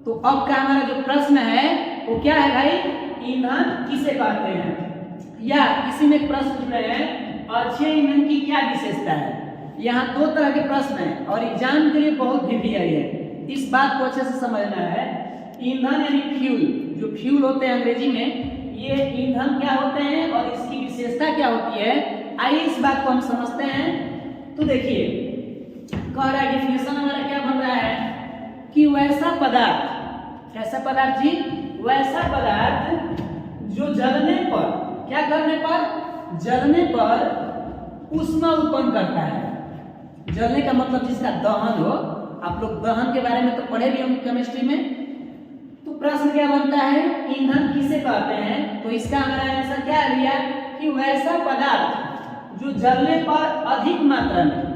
तो अब का हमारा जो प्रश्न है वो क्या है भाई, ईंधन किसे कहते हैं, या इसी में प्रश्न पूछ रहे हैं अक्षय ईंधन की क्या विशेषता है। यहाँ दो तरह के प्रश्न हैं और एग्जाम के लिए बहुत भी आई है, इस बात को अच्छे से समझना है। ईंधन यानी फ्यूल, जो फ्यूल होते हैं अंग्रेजी में, ये ईंधन क्या होते हैं और इसकी विशेषता क्या होती है, आइए इस बात को हम समझते हैं। तो देखिए कह रहा है डिफिनेशन हमारा क्या बन रहा है कि वैसा पदार्थ, कैसा पदार्थ जी, वैसा पदार्थ जो जलने पर, क्या करने पर, जलने पर ऊष्मा उत्पन्न करता है। जलने का मतलब जिसका दहन हो, आप लोग दहन के बारे में तो पढ़े भी होंगे केमिस्ट्री में। तो प्रश्न क्या बनता है, ईंधन किसे कहते हैं, तो इसका हमारा आंसर क्या लिया कि वैसा पदार्थ जो जलने पर अधिक मात्रा में,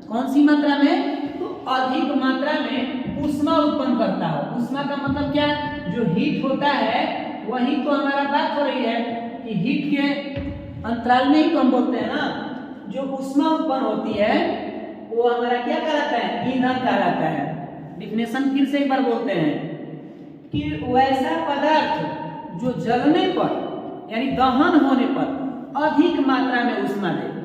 कौन सी मात्रा में, तो अधिक मात्रा में ऊष्मा उत्पन्न करता हो। ऊष्मा का मतलब क्या, जो हीट होता है वही तो हमारा बात हो रही है कि हीट के अंतराल में ही तो हम बोलते हैं ना, जो ऊष्मा उत्पन्न होती है वो हमारा क्या कहलाता है, ईंधन कहलाता है। डिफिनेशन फिर से एक बार बोलते हैं कि वैसा पदार्थ जो जलने पर यानी दहन होने पर अधिक मात्रा में ऊष्मा दे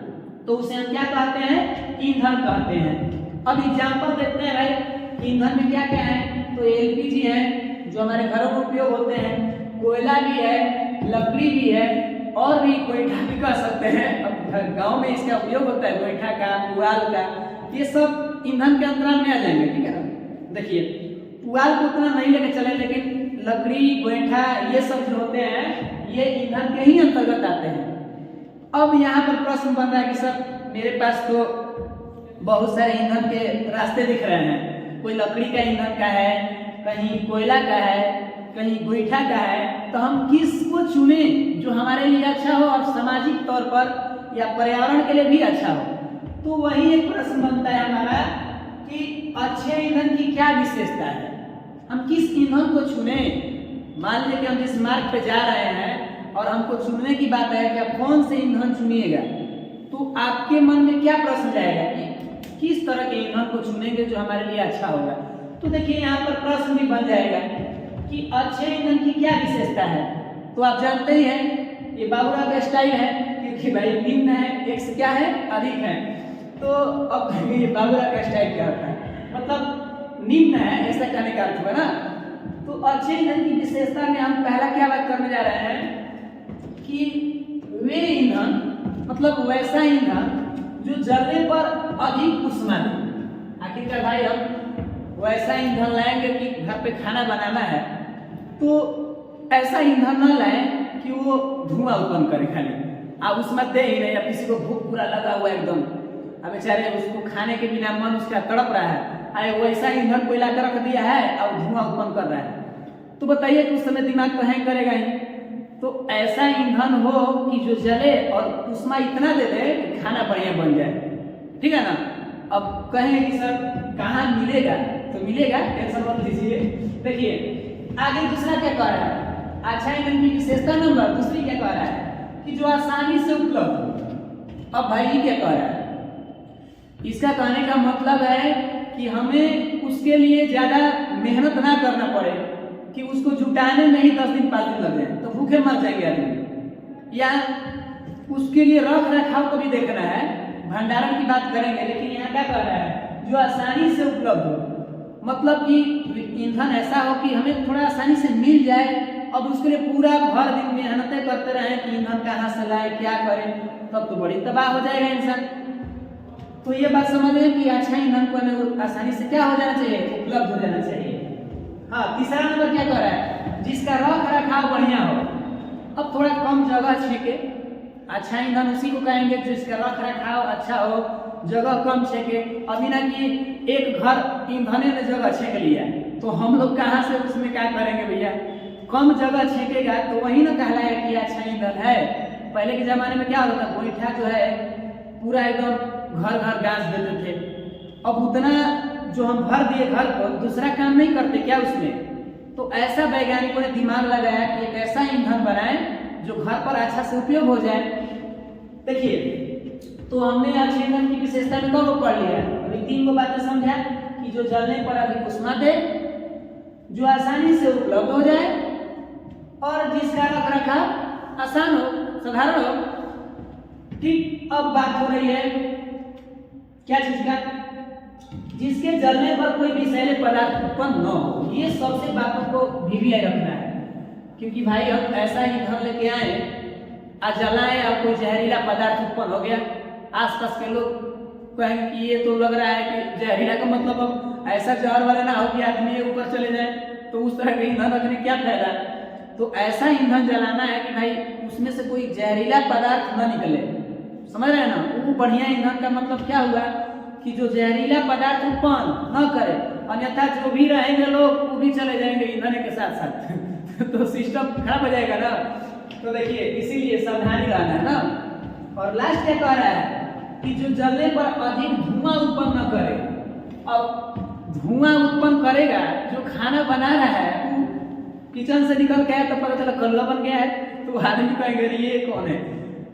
तो उसे हम क्या कहते हैं, ईंधन कहते हैं। अब एग्जांपल देखते हैं भाई, ईंधन में क्या क्या है, तो एलपीजी है जो हमारे घरों में उपयोग होते हैं, कोयला भी है, लकड़ी भी है, और भी गोईठा भी कह सकते हैं। अब गांव में इसका उपयोग होता है, गोईठा का, पुआल का, ये सब ईंधन के अंतराल में आ जाएंगे, ठीक है ना। देखिए पुआल को उतना नहीं लेके चले, लेकिन लकड़ी, गोईठा, ये सब जो होते हैं ये ईंधन के ही अंतर्गत आते हैं। अब यहाँ पर प्रश्न बन रहा है कि सर मेरे पास तो बहुत सारे ईंधन के रास्ते दिख रहे हैं, कोई लकड़ी का ईंधन का है, कहीं कोयला का है, कहीं गोईठा का है, तो हम किसको चुने जो हमारे लिए अच्छा हो और सामाजिक तौर पर या पर्यावरण के लिए भी अच्छा हो। तो वही एक प्रश्न बनता है हमारा कि अक्षय ईंधन की क्या विशेषता है, हम किस ईंधन को चुने। मान लीजिए कि हम जिस मार्ग पे जा रहे हैं और हमको चुनने की बात है कि आप कौन से ईंधन चुनिएगा, तो आपके मन में क्या प्रश्न जाएगा कि किस तरह के ईंधन को चुनेंगे जो हमारे लिए अच्छा होगा। तो देखिए यहाँ पर प्रश्न भी बन जाएगा कि अक्षय ईंधन की क्या विशेषता है। तो आप जानते ही हैं ये बाबूराव का स्टाइल है, क्योंकि भाई निम्न है, एक से क्या है, अधिक है। तो अब ये बाबूराव का स्टाइल क्या होता है, मतलब निम्न है, ऐसा कहने का अर्थ है ना। तो अक्षय ईंधन की विशेषता में हम पहला क्या बात करने जा रहे हैं कि वे ईंधन, मतलब वैसा ईंधन जो जलने पर अधिक ऊष्मा दे। आखिरकार भाई हम वैसा ईंधन लाएंगे कि घर पे खाना बनाना है, तो ऐसा ईंधन न लाएं कि वो धुआं उत्पन्न करे खाली, आप ऊष्मा दे ही नहीं। अब किसी को भूख पूरा लगा हुआ एकदम, अब बेचारे उसको खाने के बिना मन उसका तड़प रहा है, अरे वैसा ईंधन कोई लाकर रख दिया है और धुआं उत्पन्न कर रहा है, तो बताइए कि उस समय दिमाग तो हैंग करेगा ही। तो ऐसा ईंधन हो कि जो जले और ऊष्मा इतना दे दे कि खाना बढ़िया बन जाए, ठीक है ना। अब कहें कि सर कहाँ मिलेगा, तो मिलेगा, टेंशन मत लीजिए। देखिए आगे दूसरा क्या कह रहा है, अच्छा ईंधन की विशेषता नंबर दूसरी क्या कह रहा है कि जो आसानी से उपलब्ध हो। अब भाई ये क्या कह रहा है, इसका कहने का मतलब है कि हमें उसके लिए ज्यादा मेहनत ना करना पड़े, कि उसको जुटाने में ही 10 दिन 5 दिन लग जाए तो भूखे मर जाएंगे आदमी, या उसके लिए रख रखाव को भी देखना है, भंडारण की बात करेंगे। लेकिन यहाँ क्या कह रहा है, जो आसानी से उपलब्ध हो, मतलब कि ईंधन ऐसा हो कि हमें थोड़ा आसानी से मिल जाए। अब उसके लिए पूरा भर दिन मेहनतें करते रहे कि ईंधन कहाँ से लाए, क्या करें, तब तो बड़ी तबाह हो जाएगा इंसान। तो ये बात समझ लें कि अच्छा ईंधन को हमें आसानी से क्या हो जाना चाहिए, उपलब्ध हो जाना चाहिए। हाँ, तीसरा नंबर क्या कर रहा है, जिसका रख रखाव बढ़िया हो। अब थोड़ा कम जगह छेके, अच्छा ईंधन उसी को कहेंगे जिसका रख रखाव अच्छा हो, जगह कम छेके। अभी ना कि एक घर ईंधने ने जगह छेक लिया, तो हम लोग कहाँ से उसमें क्या करेंगे भैया, कम जगह छेकेगा तो वही ना कहलाएगा कि अच्छा ईंधन है। पहले के जमाने में क्या होता था, गोईठा जो है पूरा एकदम घर घर गांस देते थे। अब उतना जो हम भर दिए घर को, दूसरा काम नहीं करते क्या उसमें। तो ऐसा वैज्ञानिकों ने दिमाग लगाया कि एक ऐसा ईंधन बनाएं जो घर पर अच्छा से उपयोग हो जाए। देखिए तो हमने अक्षय ईंधन की विशेषता में कब पढ़ लिया, अभी 3 बातें समझा कि जो जलने पर अधिक ऊष्मा दे, जो आसानी से उपलब्ध हो जाए और जिसका रख रखाव आसान हो, साधारण हो। ठीक, अब बात हो रही है क्या चीज का, जिसके जलने पर कोई विषैले पदार्थ उत्पन्न न हो। ये सबसे बातों को वीवीआई रखना है, क्योंकि भाई हम ऐसा ईंधन लेके आए आज जलाएं और कोई जहरीला पदार्थ उत्पन्न हो गया, आसपास के लोग कहेंगे कि ये तो लग रहा है कि जहरीला का मतलब अब ऐसा जहर वाला ना हो कि आदमी ऊपर चले जाए, तो उस तरह का ईंधन रखने क्या फायदा। तो ऐसा ईंधन जलाना है कि भाई उसमें से कोई जहरीला पदार्थ न निकले, समझ रहे हैं ना। वो बढ़िया ईंधन का मतलब क्या हुआ कि जो जहरीला पदार्थ उत्पन्न न करे, अन्यथा जो भी रहेंगे लोग वो भी चले जाएंगे ईंधन के साथ साथ तो सिस्टम खराब हो जाएगा ना। तो देखिए इसीलिए सावधानी रहना है ना। और लास्ट क्या कह रहा है कि जो जलने पर अधिक धुआं उत्पन्न न करे। अब धुआं उत्पन्न करेगा जो खाना बना रहा है, किचन से निकल गया तो पता चला कल्ला बन गया है, तो आदमी कहेंगे ये कौन है।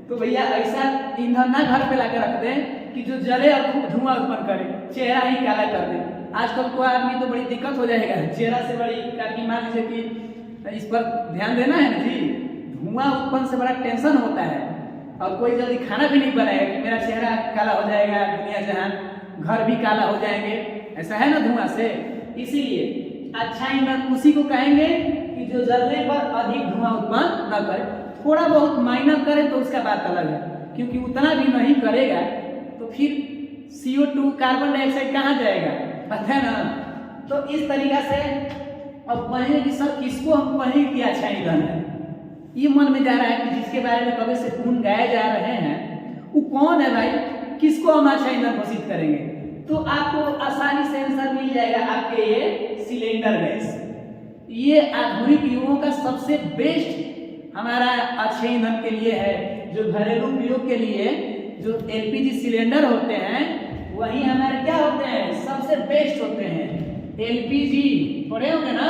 तो भैया ऐसा ईंधन ना घर पे लाके रख दें कि जो जले और खूब धुआं उत्पन्न करे, चेहरा ही काला कर दे। आजकल कोई आदमी तो बड़ी दिक्कत हो जाएगा, चेहरा से बड़ी काफी, मान लीजिए कि इस पर ध्यान देना है ना जी। धुआं उत्पन्न से बड़ा टेंशन होता है और कोई जल्दी खाना भी नहीं बनाएगा कि मेरा चेहरा काला हो जाएगा, दुनिया जहान घर भी काला हो जाएंगे, ऐसा है ना धुआं से। इसीलिए अच्छा ईंधन उसी को कहेंगे कि जो जलने पर अधिक धुआं उत्पन्न न करे। थोड़ा बहुत माइनर करे तो उसका बात अलग है, क्योंकि उतना भी नहीं करेगा तो फिर CO2 कार्बन डाइऑक्साइड कहाँ जाएगा, पता है ना। तो इस तरीका से अब कहें कि सर किसको हम कहें कि अच्छा ईंधन है, ये मन में जा रहा है कि जिसके बारे में कभी से गुण गाए जा रहे हैं वो कौन है भाई, किसको हम अच्छा ईंधन घोषित करेंगे। तो आपको आसानी से आंसर मिल जाएगा आपके ये सिलेंडर गैस। ये आधुनिक युगों का सबसे बेस्ट हमारा अच्छे ईंधन के लिए है। जो घरेलू उपयोग के लिए जो LPG सिलेंडर होते हैं वही हमारे क्या होते हैं, सबसे बेस्ट होते हैं। LPG पढ़े होंगे ना,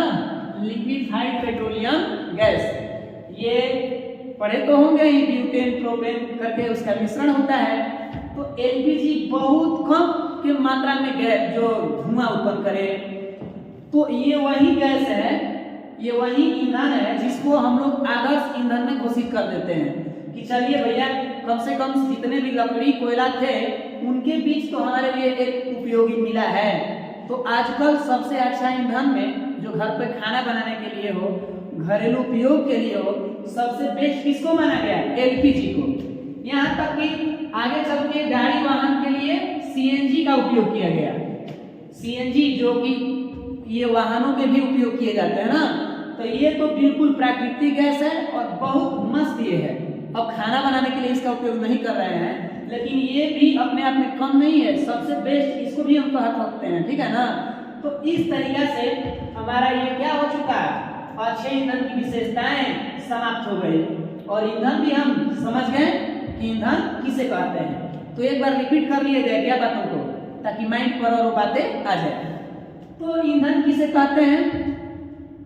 लिक्विफाइड पेट्रोलियम गैस, ये पढ़े तो होंगे ही, ब्यूटेन प्रोपेन करके उसका मिश्रण होता है। तो LPG बहुत कम की मात्रा में गैस जो धुआं उत्पन्न करे, तो ये वही गैस है, ये वही ईंधन है जिसको हम लोग आदर्श ईंधन में घोषित कर देते हैं कि चलिए भैया कम से कम जितने भी लकड़ी कोयला थे उनके बीच तो हमारे लिए एक उपयोगी मिला है। तो आजकल सबसे अच्छा ईंधन में जो घर पे खाना बनाने के लिए हो, घरेलू उपयोग के लिए हो, सबसे बेस्ट किसको माना गया, LPG को। यहाँ तक कि आगे चल के गाड़ी वाहन के लिए CNG का उपयोग किया गया। CNG जो कि ये वाहनों में भी उपयोग किए जाते हैं ना, तो ये तो बिल्कुल प्राकृतिक गैस है और बहुत मस्त ये है। अब खाना बनाने के लिए इसका उपयोग नहीं कर रहे हैं, लेकिन ये भी अपने आप में कम नहीं है, सबसे बेस्ट इसको भी हम कह सकते हैं, ठीक है ना। तो इस तरीका से हमारा ये क्या हो चुका है, अच्छे ईंधन की विशेषताएं समाप्त हो गई और ईंधन भी हम समझ गए कि ईंधन किसे कहते हैं। तो एक बार रिपीट कर लिया जाए क्या बातों को, ताकि माइंड पर और वो बातें आ जाए। तो ईंधन किसे कहते हैं,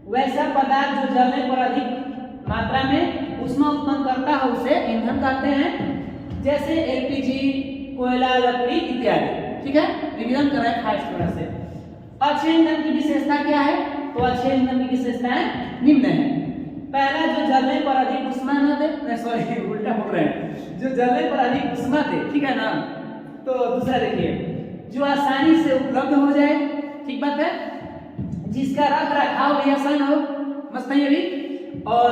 वैसा पदार्थ जो जलने पर अधिक मात्रा में ऊष्मा उत्पन्न करता है उसे ईंधन कहते हैं, जैसे LPG, कोयला, लकड़ी इत्यादि, ठीक है। रिवीजन कराए खास तरह से। अच्छे ईंधन की विशेषता क्या है, तो अच्छे ईंधन की विशेषताएं निम्न है। पहला, जो जलने पर अधिक ऊष्मा न दे, सॉरी उल्टा बोल रहे हैं, जो जलने पर अधिक ऊष्मा दे, ठीक है ना। तो दूसरा देखिए, जो आसानी से उपलब्ध हो जाए, ठीक बात है, जिसका रख रखाव भी आसान हो, मस्त है ये भी, और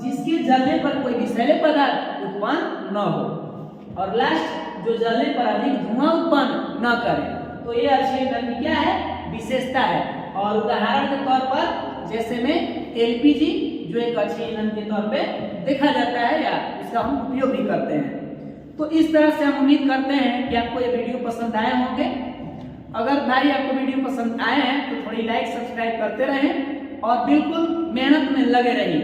जिसके जलने पर कोई विषैले पदार्थ उत्पन्न न हो। और लास्ट, जो जलने पर अधिक धुआं उत्पन्न न करे। तो ये अच्छे ईंधन की क्या है, विशेषता है। और उदाहरण के तौर पर जैसे में LPG जो एक अच्छे ईंधन के तौर पे देखा जाता है या इसका हम उपयोग भी करते हैं। तो इस तरह से हम उम्मीद करते हैं कि आपको ये वीडियो पसंद आए होंगे। अगर भाई आपको वीडियो पसंद आए हैं तो थोड़ी लाइक सब्सक्राइब करते रहें और बिल्कुल मेहनत में लगे रहिए।